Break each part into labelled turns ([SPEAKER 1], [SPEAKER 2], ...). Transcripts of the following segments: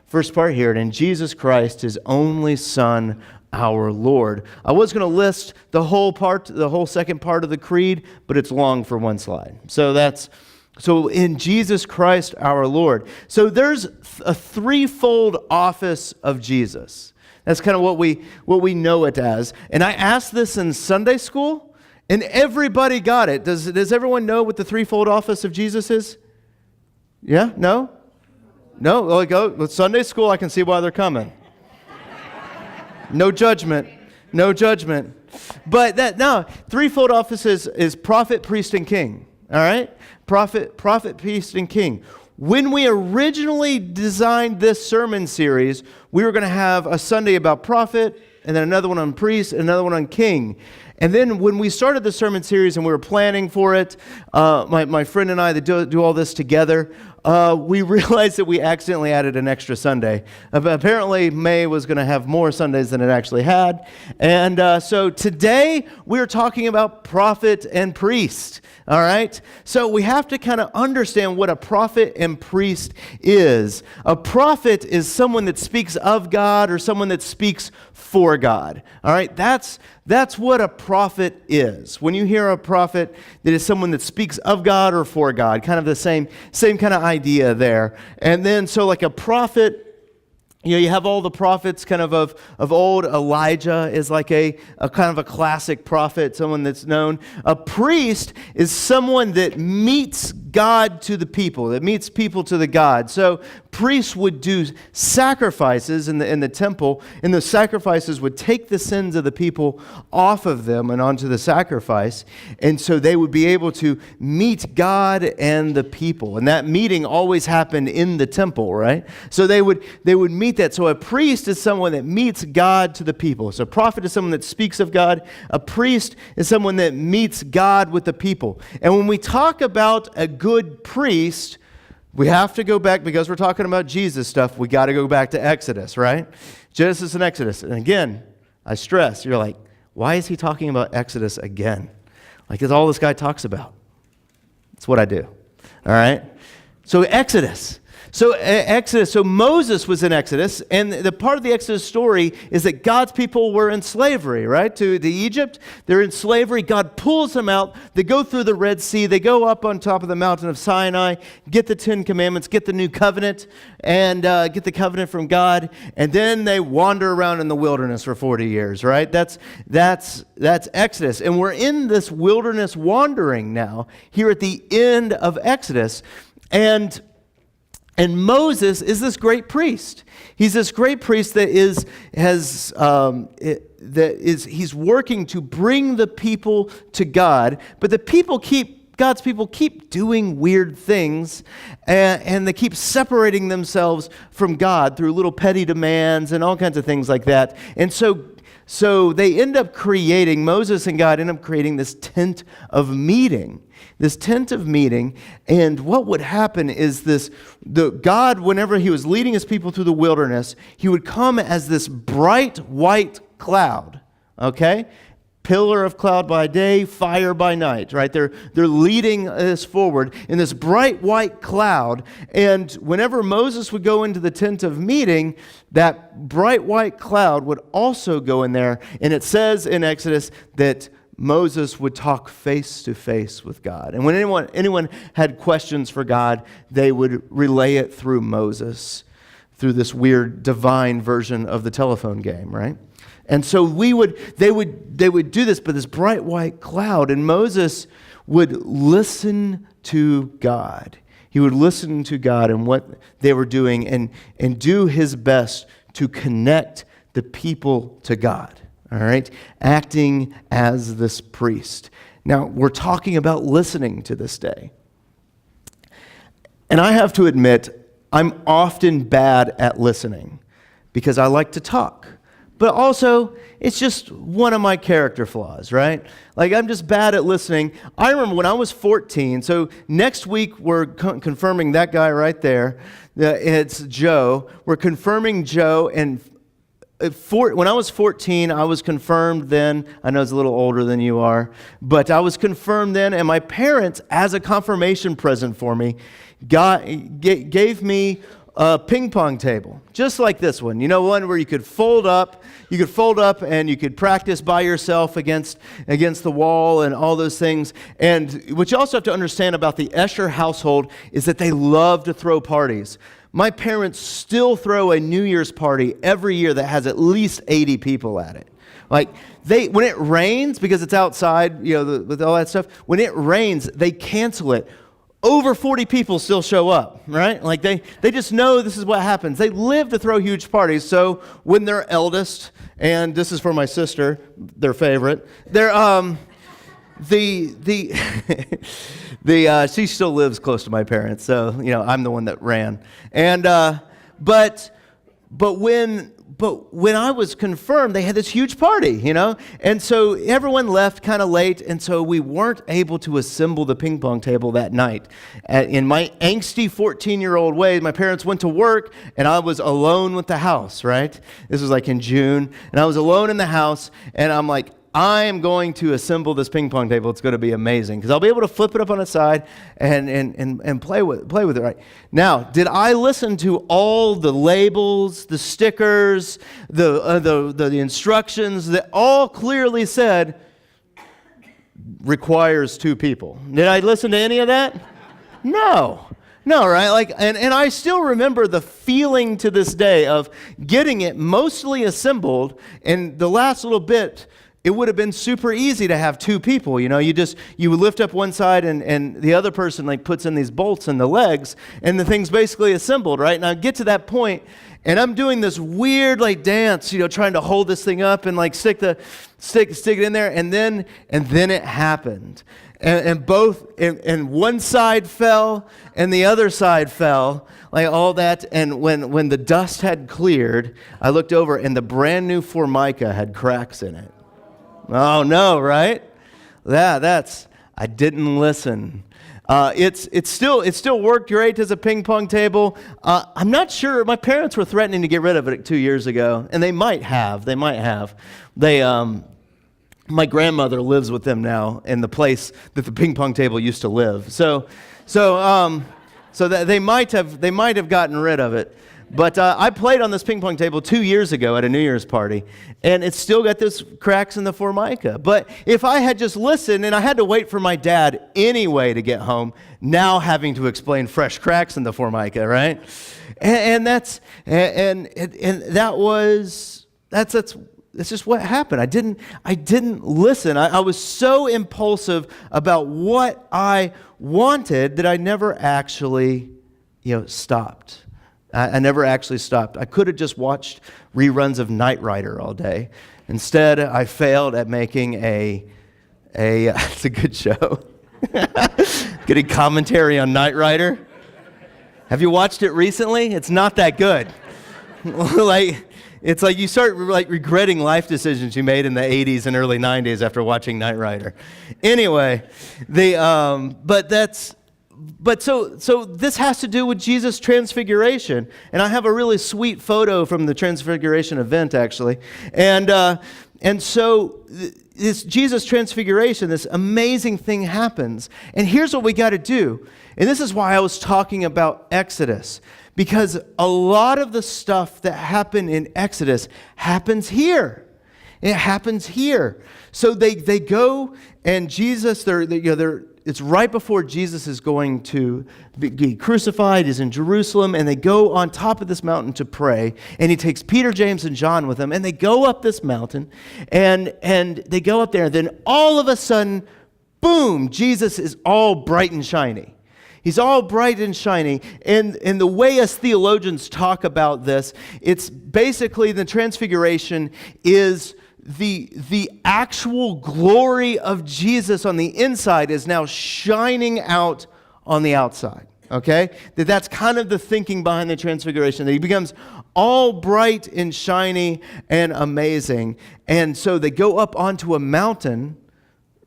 [SPEAKER 1] First part here, and in Jesus Christ, his only Son, our Lord. I was going to list the whole second part of the creed, but it's long for one slide. So in Jesus Christ, our Lord. So there's a threefold office of Jesus. That's kind of what we know it as. And I asked this in Sunday school, and everybody got it. Does everyone know what the threefold office of Jesus is? Yeah? No? No? Well, go with Sunday school. I can see why they're coming. No judgment. No judgment. But threefold office is prophet, priest, and king. All right? Prophet, priest, and king. When we originally designed this sermon series, we were going to have a Sunday about prophet, and then another one on priest, and another one on king. And then when we started the sermon series and we were planning for it, my friend and I that do all this together, we realized that we accidentally added an extra Sunday. Apparently, May was going to have more Sundays than it actually had. And so today, we're talking about prophet and priest. All right? So we have to kind of understand what a prophet and priest is. A prophet is someone that speaks of God or someone that speaks for God. All right? That's what a prophet is. When you hear a prophet, that is someone that speaks of God or for God. Kind of the same kind of idea there. And then, so like a prophet, you have all the prophets kind of old. Elijah is like a kind of a classic prophet, someone that's known. A priest is someone that meets God to the people, that meets people to the God. So priests would do sacrifices in the temple, and the sacrifices would take the sins of the people off of them and onto the sacrifice. And so they would be able to meet God and the people. And that meeting always happened in the temple, right? So they would meet that. So a priest is someone that meets God to the people. So a prophet is someone that speaks of God. A priest is someone that meets God with the people. And when we talk about a good priest, we have to go back, because we're talking about Jesus stuff, we got to go back to Exodus, right? Genesis and Exodus. And again, I stress, you're like, why is he talking about Exodus again? Like, it's all this guy talks about. That's what I do. All right? So Exodus. So Moses was in Exodus, and the part of the Exodus story is that God's people were in slavery, right? To Egypt. They're in slavery. God pulls them out. They go through the Red Sea. They go up on top of the mountain of Sinai, get the 10 Commandments, get the new covenant, and get the covenant from God. And then they wander around in the wilderness for 40 years, right? That's Exodus. And we're in this wilderness wandering now, here at the end of Exodus. And Moses is this great priest. He's this great priest that he's working to bring the people to God, but God's people keep doing weird things, and they keep separating themselves from God through little petty demands and all kinds of things like that. And so they end up creating, Moses and God end up creating this tent of meeting. And what would happen is God, whenever he was leading his people through the wilderness, he would come as this bright white cloud, okay? Pillar of cloud by day, fire by night, right? They're leading this forward in this bright white cloud. And whenever Moses would go into the tent of meeting, that bright white cloud would also go in there. And it says in Exodus that Moses would talk face to face with God. And when anyone had questions for God, they would relay it through Moses, through this weird divine version of the telephone game, right? And so they would do this, but this bright white cloud, and Moses would listen to God. He would listen to God and what they were doing and do his best to connect the people to God. All right? Acting as this priest. Now, we're talking about listening to this day. And I have to admit, I'm often bad at listening because I like to talk. But also, it's just one of my character flaws, right? Like, I'm just bad at listening. I remember when I was 14, so next week we're confirming that guy right there. It's Joe. We're confirming Joe, and when I was 14, I was confirmed then. I know it's a little older than you are, but I was confirmed then, and my parents, as a confirmation present for me, gave me a ping pong table, just like this one. You know, one where you could fold up and you could practice by yourself against the wall and all those things. And what you also have to understand about the Escher household is that they love to throw parties. My parents still throw a New Year's party every year that has at least 80 people at it. Like, when it rains, because it's outside, with all that stuff, when it rains, they cancel it. Over 40 people still show up, right? Like, they just know this is what happens. They live to throw huge parties. So when their eldest, and this is for my sister, their favorite, she still lives close to my parents, so I'm the one that ran. And but when I was confirmed, they had this huge party, and so everyone left kind of late, and so we weren't able to assemble the ping pong table that night. In my angsty 14-year-old way, my parents went to work, and I was alone with the house, right? This was like in June, and I was alone in the house, and I'm like, I am going to assemble this ping pong table. It's going to be amazing because I'll be able to flip it up on its side and play with it. Right now, did I listen to all the labels, the stickers, the instructions that all clearly said requires 2 people? Did I listen to any of that? No, right? Like, and I still remember the feeling to this day of getting it mostly assembled, and the last little bit. It would have been super easy to have 2 people, you would lift up one side and the other person like puts in these bolts in the legs and the thing's basically assembled, right? And I get to that point and I'm doing this weird like dance, trying to hold this thing up and like stick it in there and then it happened. And one side fell and the other side fell, like all that. And when the dust had cleared, I looked over and the brand new Formica had cracks in it. Oh no, right? I didn't listen. It still worked great as a ping pong table. I'm not sure. My parents were threatening to get rid of it 2 years ago, and they might have. My grandmother lives with them now in the place that the ping pong table used to live. So that they might have gotten rid of it. But I played on this ping pong table 2 years ago at a New Year's party, and it's still got those cracks in the Formica. But if I had just listened, and I had to wait for my dad anyway to get home, now having to explain fresh cracks in the Formica, right? That's just what happened. I didn't listen. I was so impulsive about what I wanted that I never actually, stopped. I never actually stopped. I could have just watched reruns of Knight Rider all day. Instead, I failed at making it's a good show. Getting commentary on Knight Rider. Have you watched it recently? It's not that good. It's like you start regretting life decisions you made in the 80s and early 90s after watching Knight Rider. Anyway, so this has to do with Jesus' transfiguration, and I have a really sweet photo from the transfiguration event actually, and so this Jesus transfiguration, this amazing thing happens, and here's what we got to do, and this is why I was talking about Exodus, because a lot of the stuff that happened in Exodus happens here. It happens here. So they go and Jesus, it's right before Jesus is going to be crucified. He's in Jerusalem, and they go on top of this mountain to pray. And he takes Peter, James, and John with him, and they go up this mountain, and they go up there, and then all of a sudden, boom, Jesus is all bright and shiny. He's all bright and shiny. And the way us theologians talk about this, it's basically the transfiguration is the actual glory of Jesus on the inside is now shining out on the outside. Okay? That's kind of the thinking behind the transfiguration, that he becomes all bright and shiny and amazing. And so they go up onto a mountain.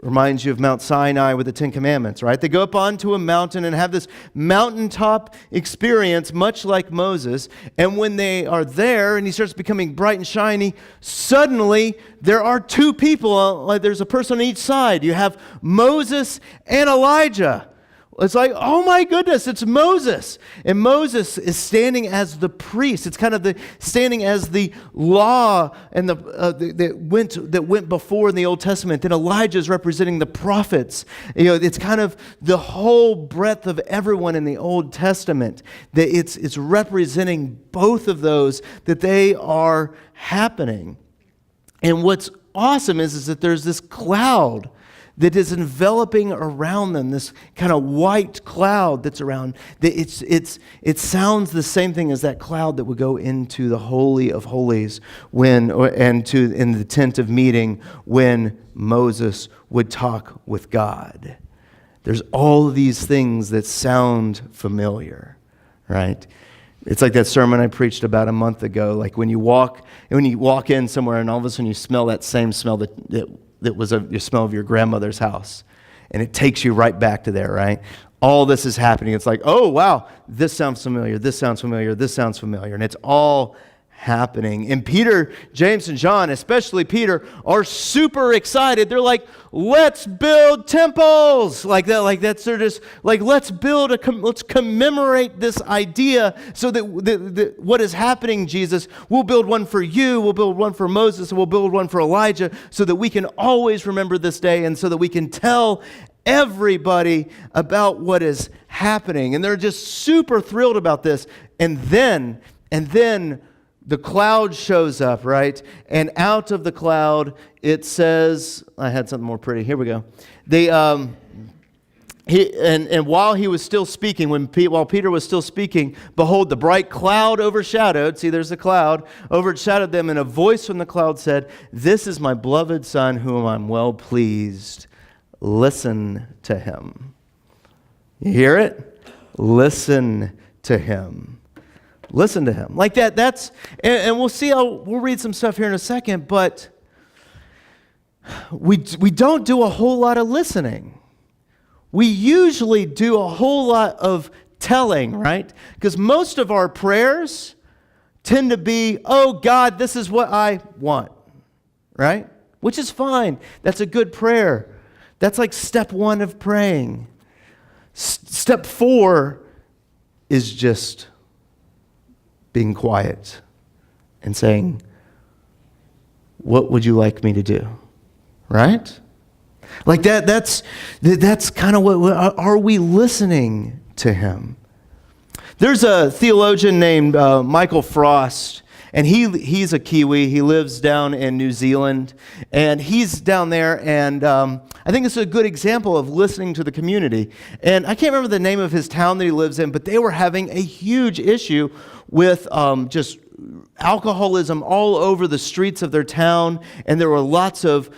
[SPEAKER 1] Reminds you of Mount Sinai with the Ten Commandments, right? They go up onto a mountain and have this mountaintop experience, much like Moses. And when they are there and he starts becoming bright and shiny, suddenly there are 2 people, like there's a person on each side. You have Moses and Elijah. It's like, oh my goodness, it's Moses. And Moses is standing as the priest. It's kind of standing as the law and that went before in the Old Testament. Then Elijah is representing the prophets. It's kind of the whole breadth of everyone in the Old Testament. That it's representing both of those, that they are happening. And what's awesome is that there's this cloud that is enveloping around them, this kind of white cloud that's around. It sounds the same thing as that cloud that would go into the Holy of Holies in the tent of meeting when Moses would talk with God. There's all of these things that sound familiar, right? It's like that sermon I preached about a month ago. Like when you walk in somewhere and all of a sudden you smell that same smell that was your smell of your grandmother's house. And it takes you right back to there, right? All this is happening. It's like, oh, wow, this sounds familiar, this sounds familiar, this sounds familiar. And it's all happening. And Peter, James, and John, especially Peter, are super excited. They're like, let's build temples. Like that, they're just like, let's commemorate this idea so that what is happening, Jesus, we'll build one for you, we'll build one for Moses, and we'll build one for Elijah so that we can always remember this day and so that we can tell everybody about what is happening. And they're just super thrilled about this. And then the cloud shows up, right? And out of the cloud, it says, I had something more pretty. Here we go. While he was still speaking, while Peter was still speaking, behold, the bright cloud overshadowed. See, there's a cloud overshadowed them, and a voice from the cloud said, "This is my beloved Son, whom I'm well pleased. Listen to him." You hear it? Listen to him. Listen to him. Like that, and we'll see we'll read some stuff here in a second, but we don't do a whole lot of listening. We usually do a whole lot of telling, right? Because most of our prayers tend to be, oh God, this is what I want, right? Which is fine. That's a good prayer. That's like step 1 of praying. Step 4 is just being quiet and saying, what would you like me to do? Right? Like that's kind of what, are we listening to him? There's a theologian named Michael Frost, and he's a Kiwi. He lives down in New Zealand, and he's down there, and I think it's a good example of listening to the community. And I can't remember the name of his town that he lives in, but they were having a huge issue with just alcoholism all over the streets of their town, and there were lots of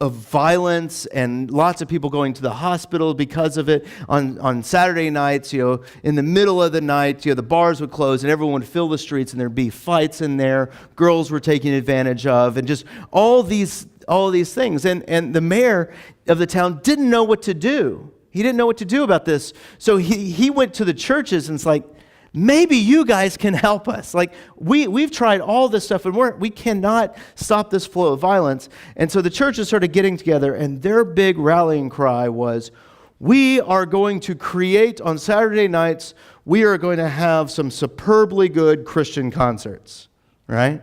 [SPEAKER 1] violence and lots of people going to the hospital because of it. On Saturday nights, in the middle of the night, the bars would close and everyone would fill the streets and there'd be fights in there. Girls were taken advantage of, and just all these things. And the mayor of the town didn't know what to do. He didn't know what to do about this. So he went to the churches and it's like, maybe you guys can help us. Like we've tried all this stuff and we cannot stop this flow of violence. And so the churches started getting together, and their big rallying cry was, we are going to create on Saturday nights, we are going to have some superbly good Christian concerts, right?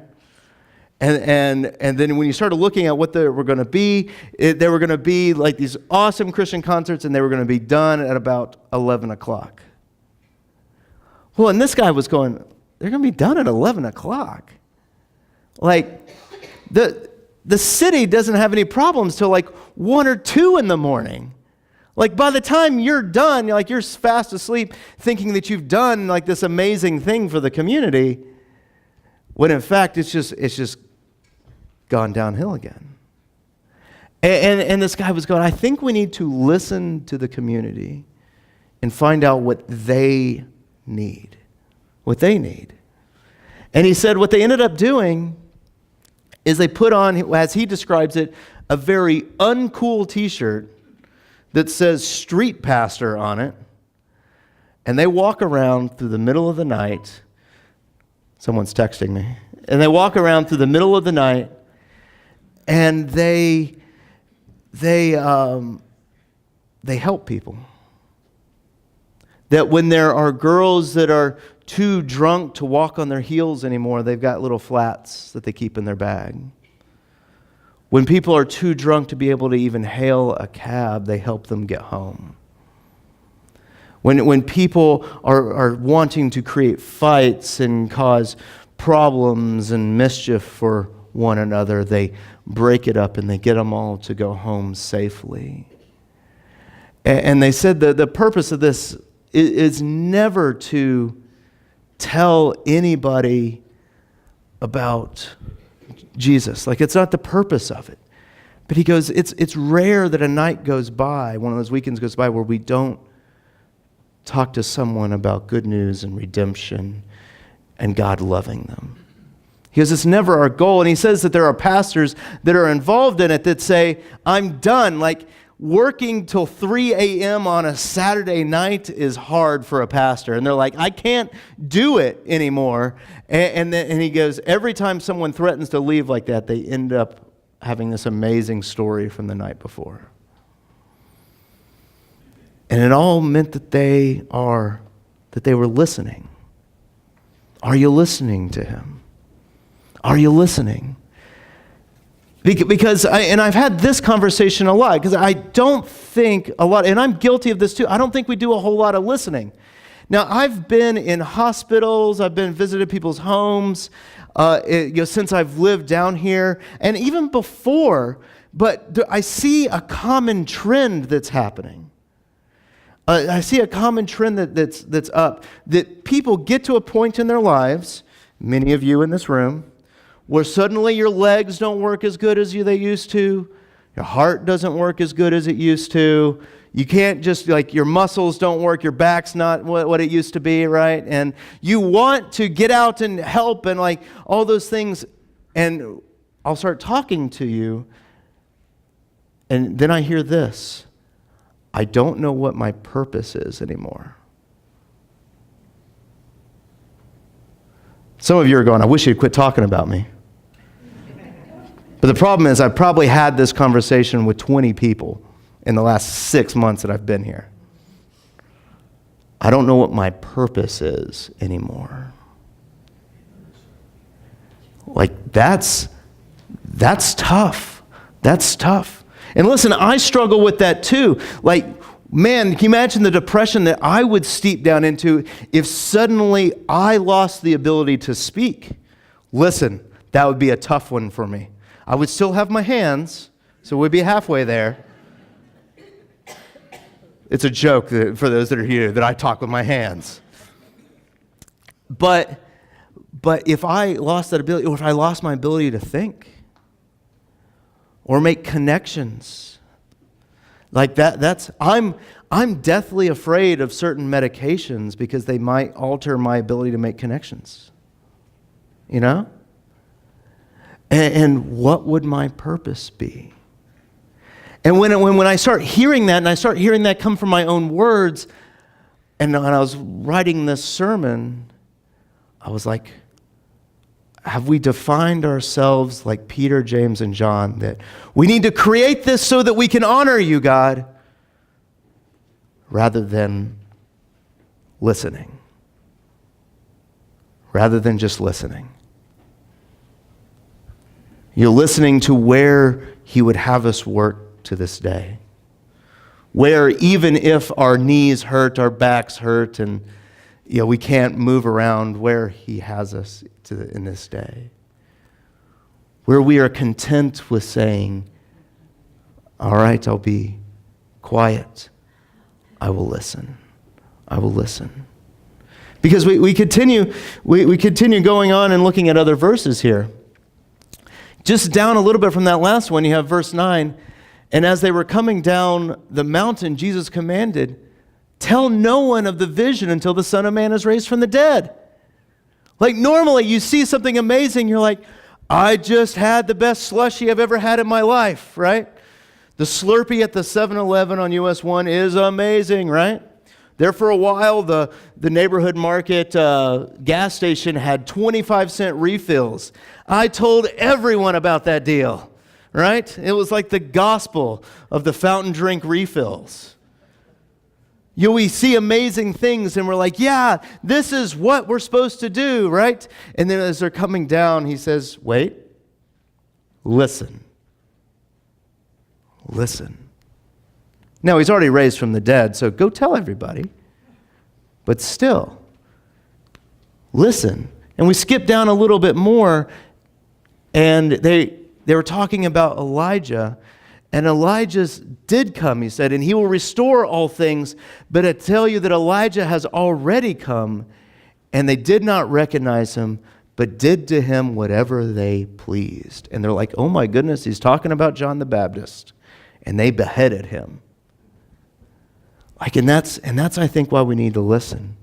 [SPEAKER 1] And then when you started looking at what they were going to be, they were going to be like these awesome Christian concerts, and they were going to be done at about 11 o'clock. Well, and this guy was going, they're going to be done at 11 o'clock. Like, the city doesn't have any problems till like 1 or 2 in the morning. Like, by the time you're done, you're fast asleep thinking that you've done like this amazing thing for the community, when in fact it's just gone downhill again. And this guy was going, I think we need to listen to the community and find out what they need. And he said what they ended up doing is they put on, as he describes it, a very uncool t-shirt that says street pastor on it. And they walk around through the middle of the night. Someone's texting me. And they walk around through the middle of the night, and they they help people. That when there are girls that are too drunk to walk on their heels anymore, they've got little flats that they keep in their bag. When people are too drunk to be able to even hail a cab, they help them get home. When people are wanting to create fights and cause problems and mischief for one another, they break it up and they get them all to go home safely. And they said that the purpose of this is never to tell anybody about Jesus. Like, it's not the purpose of it. But he goes, it's rare that a night goes by, one of those weekends goes by, where we don't talk to someone about good news and redemption and God loving them. He goes, it's never our goal. And he says that there are pastors that are involved in it that say, I'm done. Like, working till 3 a.m. on a Saturday night is hard for a pastor. And they're like, I can't do it anymore. And he goes, every time someone threatens to leave like that, they end up having this amazing story from the night before. And it all meant that they were listening. Are you listening to him? Are you listening? Because I've had this conversation a lot, because I don't think a lot, and I'm guilty of this too, I don't think we do a whole lot of listening. Now, I've been in hospitals, I've been visited people's homes, since I've lived down here, and even before, but I see a common trend that's happening. I see a common trend that's up, that people get to a point in their lives, many of you in this room, where suddenly your legs don't work as good as they used to, your heart doesn't work as good as it used to, you can't just, like, your muscles don't work, your back's not what it used to be, right? And you want to get out and help and, like, all those things, and I'll start talking to you, and then I hear this: I don't know what my purpose is anymore. Some of you are going, I wish you'd quit talking about me. But the problem is, I've probably had this conversation with 20 people in the last 6 months that I've been here. I don't know what my purpose is anymore. Like, that's tough. That's tough. And listen, I struggle with that too. Like, man, can you imagine the depression that I would steep down into if suddenly I lost the ability to speak? Listen, that would be a tough one for me. I would still have my hands, so we'd be halfway there. It's a joke for those that are here that I talk with my hands. But if I lost that ability, or if I lost my ability to think or make connections, like that, I'm deathly afraid of certain medications because they might alter my ability to make connections. You know? And what would my purpose be? And when I start hearing that, and I start hearing that come from my own words, and when I was writing this sermon, I was like, have we defined ourselves like Peter, James, and John, that we need to create this so that we can honor you, God, rather than listening? Rather than just listening. You're listening to where he would have us work to this day. Where even if our knees hurt, our backs hurt, and we can't move around, where he has us in this day. Where we are content with saying, all right, I'll be quiet. I will listen. I will listen. Because we continue going on and looking at other verses here. Just down a little bit from that last one, you have verse 9. And as they were coming down the mountain, Jesus commanded, tell no one of the vision until the Son of Man is raised from the dead. Like, normally you see something amazing, you're like, I just had the best slushie I've ever had in my life, right? The Slurpee at the 7-Eleven on US 1 is amazing, right? There for a while, the neighborhood market gas station had 25-cent refills. I told everyone about that deal, right? It was like the gospel of the fountain drink refills. We see amazing things and we're like, yeah, this is what we're supposed to do, right? And then as they're coming down, he says, wait, listen. Listen. Now, he's already raised from the dead, so go tell everybody. But still, listen. And we skip down a little bit more, and they were talking about Elijah. And Elijah did come, he said, and he will restore all things. But I tell you that Elijah has already come, and they did not recognize him, but did to him whatever they pleased. And they're like, oh my goodness, he's talking about John the Baptist. And they beheaded him. And that's I think why we need to listen.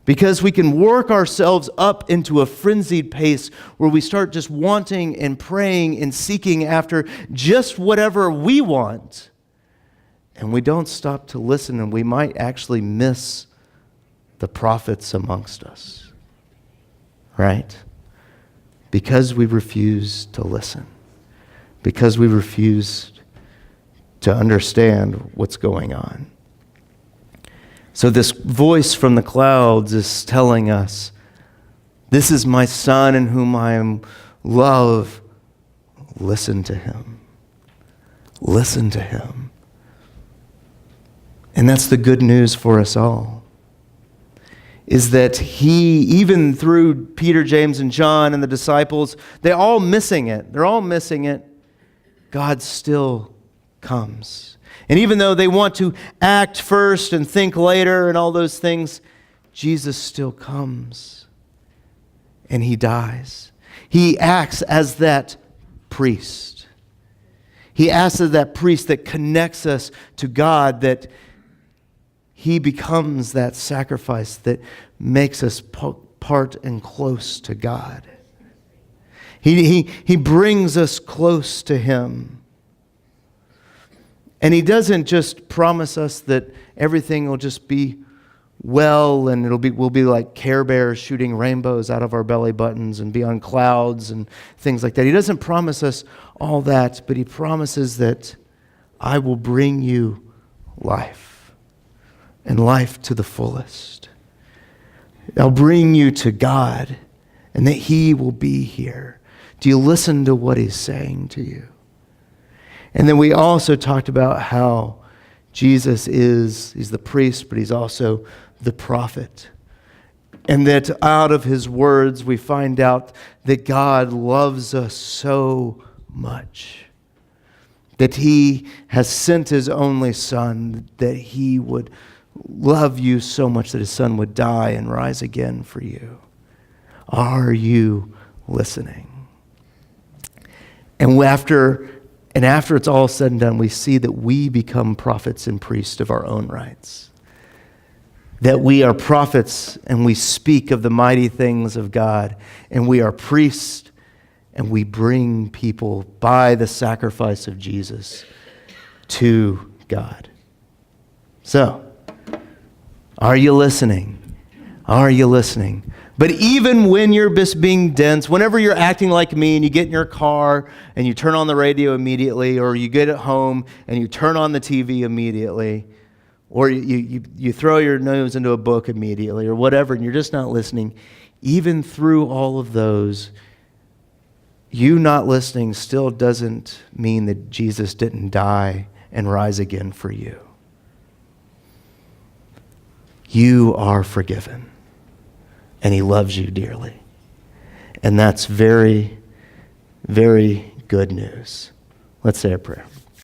[SPEAKER 1] Because we can work ourselves up into a frenzied pace where we start just wanting and praying and seeking after just whatever we want. And we don't stop to listen, and we might actually miss the prophets amongst us. Right? Because we refuse to listen. Because we refuse to understand what's going on. So this voice from the clouds is telling us, this is my son in whom I am love. Listen to him. Listen to him. And that's the good news for us all, is that he, even through Peter, James, and John and the disciples, they're all missing it. They're all missing it. God still comes. And even though they want to act first and think later and all those things, Jesus still comes. And he dies. He acts as that priest. He acts as that priest that connects us to God, that he becomes that sacrifice that makes us part and close to God. He brings us close to him. And he doesn't just promise us that everything will just be well and we'll be like Care Bears shooting rainbows out of our belly buttons and be on clouds and things like that. He doesn't promise us all that, but he promises that I will bring you life, and life to the fullest. I'll bring you to God, and that he will be here. Do you listen to what he's saying to you? And then we also talked about how Jesus he's the priest, but he's also the prophet. And that out of his words, we find out that God loves us so much, that he has sent his only son, that he would love you so much that his son would die and rise again for you. Are you listening? And after it's all said and done, we see that we become prophets and priests of our own rights. That we are prophets and we speak of the mighty things of God. And we are priests and we bring people by the sacrifice of Jesus to God. So, are you listening? Are you listening? But even when you're just being dense, whenever you're acting like me and you get in your car and you turn on the radio immediately, or you get at home and you turn on the TV immediately, or you throw your nose into a book immediately, or whatever, and you're just not listening, even through all of those, you not listening still doesn't mean that Jesus didn't die and rise again for you. You are forgiven. And he loves you dearly. And that's very, very good news. Let's say a prayer.